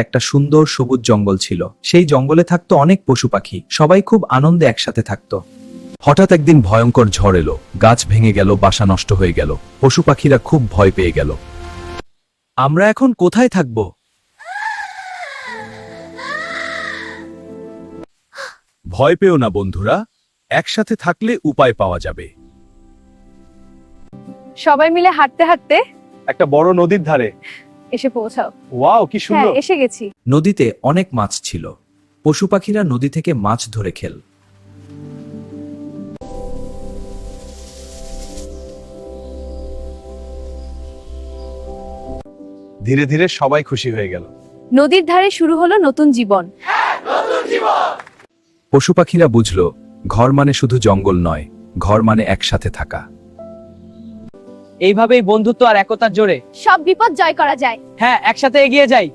একটা সুন্দর সবুজ জঙ্গল ছিল। সেই জঙ্গলে থাকতো অনেক পশু পাখি, সবাই খুব আনন্দে একসাথে থাকতো। হঠাৎ একদিন ভয়ঙ্কর ঝড় এলো, গাছ ভেঙে গেল, বাসা নষ্ট হয়ে গেল, পশু পাখিরা খুব ভয় পেয়ে গেল। আমরা এখন কোথায় থাকব? ভয় পেও না বন্ধুরা, একসাথে থাকলে উপায় পাওয়া যাবে। সবাই মিলে হাঁটতে হাঁটতে একটা বড় নদীর ধারে। এসে পৌঁছাও। ওয়াও, কি হ্যাঁ, সুন্দর! এসে গেছি। নদীতে অনেক মাছ ছিল। পশু পাখিরা নদী থেকে মাছ ধরে খেল। ধীরে ধীরে সবাই খুশি হয়ে গেল। নদীর ধারে শুরু হলো নতুন জীবন। পশু পাখিরা বুঝলো, ঘর মানে শুধু জঙ্গল নয়, ঘর মানে একসাথে থাকা। এইভাবেই বন্ধুত্ব আর একতার জোরে সব বিপদ জয় করা যায়। হ্যাঁ, একসাথে এগিয়ে যাই।